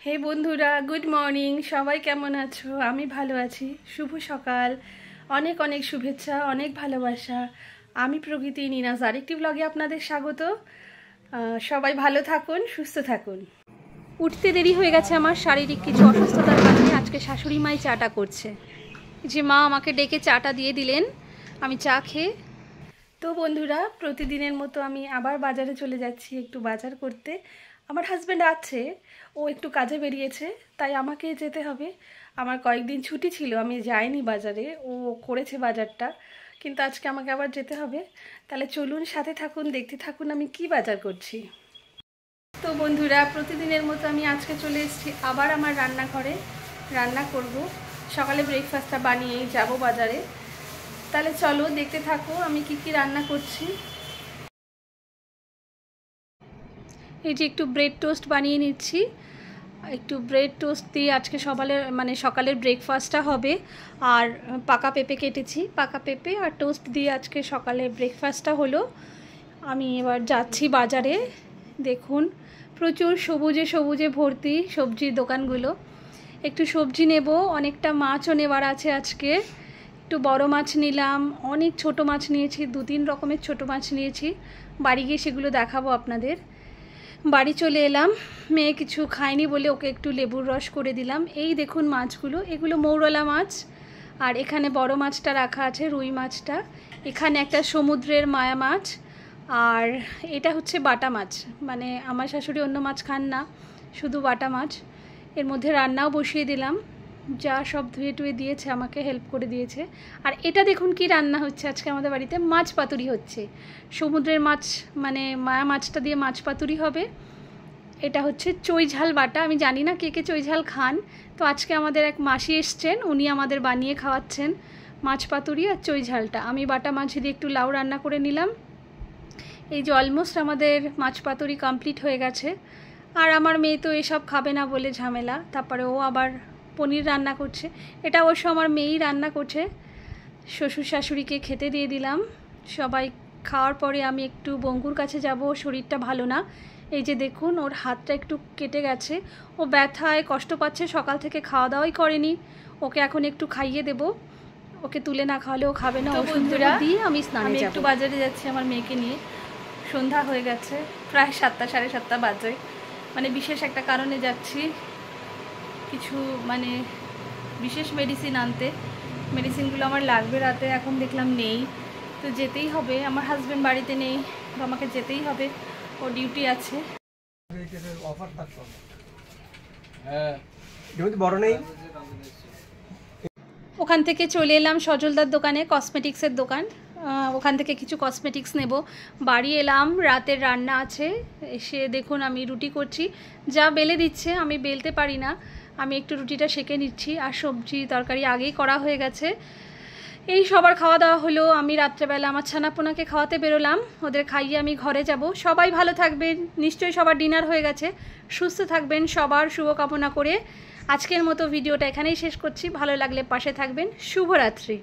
হে বন্ধুরা, good morning. সবাই কেমন আছো? আমি ভালো আছি। শুভ সকাল, অনেক অনেক শুভেচ্ছা, অনেক ভালোবাসা। আমি প্রকৃতি নিনাজ আরেকটি ব্লগে আপনাদের স্বাগত। সবাই ভালো থাকুন, সুস্থ থাকুন। উঠতে দেরি হয়ে গেছে আমার শারীরিক কিছু অসুস্থতার কারণে। আজকে শাশুড়ি মাই চাটা করছে। যে মা আমাকে ডেকে চাটা দিয়ে দিলেন, আমি চা খেয়ে। তো বন্ধুরা, প্রতিদিনের মতো আমি আবার বাজারে চলে যাচ্ছি একটু বাজার করতে। আমার হাজব্যান্ড আছে, ও একটু কাজে বেরিয়েছে, তাই আমাকে যেতে হবে। আমার কয়েকদিন ছুটি ছিল, আমি যাইনি বাজারে, ও করেছে বাজারটা, কিন্তু আজকে আমাকে আবার যেতে হবে। তাহলে চলুন, সাথে থাকুন, দেখতে থাকুন আমি কি বাজার করছি। তো বন্ধুরা, প্রতিদিনের মতো আমি আজকে চলে এসেছি আবার আমার রান্নাঘরে। রান্না করব, সকালে ব্রেকফাস্টটা বানিয়েই যাব বাজারে। তাহলে চলো দেখতে থাকো আমি কি কি রান্না করছি। এই যে একটু ব্রেড টোস্ট বানিয়ে নিচ্ছি। একটু ব্রেড টোস্ট দিয়ে আজকে সকালের ব্রেকফাস্টটা হবে। আর পাকা পেঁপে কেটেছি, পাকা পেঁপে আর টোস্ট দিয়ে আজকে সকালে ব্রেকফাস্টটা হলো। আমি এবার যাচ্ছি বাজারে। দেখুন, প্রচুর সবুজে সবুজে ভর্তি সবজির দোকানগুলো। একটু সবজি নেব, অনেকটা মাছও নেওয়ার আছে আজকে। একটু বড় মাছ নিলাম, অনেক ছোট মাছ নিয়েছি, 2-3 রকমের ছোট মাছ নিয়েছি। বাড়ি গিয়ে সেগুলো দেখাবো আপনাদের। বাড়ি চলে এলাম, মেয়ে কিছু খায়নি বলে ওকে একটু লেবুর রস করে দিলাম। এই দেখুন মাছগুলো, এগুলো মৌরলা মাছ। আর এখানে বড় মাছটা রাখা আছে, রুই মাছটা। এখানে একটা সমুদ্রের মায়া মাছ। আর এটা হচ্ছে বাটা মাছ, মানে আমার শাশুড়ি অন্য মাছ খান না, শুধু বাটা মাছ। এর মধ্যে রান্নাও বসিয়ে দিলাম, যা সব ধুয়ে টুয়ে দিয়েছে, আমাকে হেল্প করে দিয়েছে। আর এটা দেখুন কি রান্না হচ্ছে আজকে আমাদের বাড়িতে, মাছ পাতুরি হচ্ছে। সমুদ্রের মাছ, মানে মায়া মাছটা দিয়ে মাছ পাতুরি হবে। এটা হচ্ছে চই ঝাল বাটা। আমি জানি না কে কে চই ঝাল খান, তো আজকে আমাদের এক মাসি এসছেন, উনি আমাদের বানিয়ে খাওয়াচ্ছেন মাছ পাতুরি আর চই ঝালটা। আমি বাটা মাছ দিয়ে একটু লাউ রান্না করে নিলাম। এই যে অলমোস্ট আমাদের মাছ পাতুরি কমপ্লিট হয়ে গেছে। আর আমার মেয়ে তো এসব খাবে না বলে ঝামেলা, তারপরে ও আবার পনির রান্না করছে। এটা অবশ্য আমার মেয়েই রান্না করছে। শ্বশুর শাশুড়িকে খেতে দিয়ে দিলাম। সবাই খাওয়ার পরে আমি একটু বঙ্গুর কাছে যাব, শরীরটা ভালো না। এই যে দেখুন, ওর হাতটা একটু কেটে গেছে, ও ব্যথায় কষ্ট পাচ্ছে, সকাল থেকে খাওয়া দাওয়াই করেনি। ওকে এখন একটু খাইয়ে দেব, ওকে তুলে না খাওয়ালে ও খাবে না। ওষুধটা দিয়ে আমি স্নানে যাব। একটু বাজারে যাচ্ছি আমার মেয়েকে নিয়ে। সন্ধ্যা হয়ে গেছে, প্রায় 7টা 7:30 বাজে। মানে বিশেষ একটা কারণে যাচ্ছি, কিছু মানে বিশেষ মেডিসিন আনতে। মেডিসিনগুলো আমার লাগবে রাতে, এখন দেখলাম নেই, তো যেতেই হবে। আমার হাজব্যান্ড বাড়িতে নেই, তো আমাকে যেতেই হবে, ও ডিউটি আছে। ওখান থেকে চলে এলাম সজলদার দোকানে, কসমেটিক্সের দোকান। ওখান থেকে কিছু কসমেটিক্স নেব। বাড়ি এলাম, রাতের রান্না আছে। এসে দেখুন আমি রুটি করছি, যা বেলে দিচ্ছে, আমি বেলতে পারি না, আমি একটু রুটিটা সেঁকে নিচ্ছি। আর সবজি তরকারি আগেই করা হয়ে গেছে। এই সবার খাওয়া দাওয়া হলো। আমি রাত্রেবেলা আমার ছানাপোনাকে খাওয়াতে বেরোলাম, ওদের খাইয়ে আমি ঘরে যাব। সবাই ভালো থাকবেন, নিশ্চয়ই সবার ডিনার হয়ে গেছে। সুস্থ থাকবেন, সবার শুভকামনা করে আজকের মতো ভিডিওটা এখানেই শেষ করছি। ভালো লাগলে পাশে থাকবেন। শুভরাত্রি।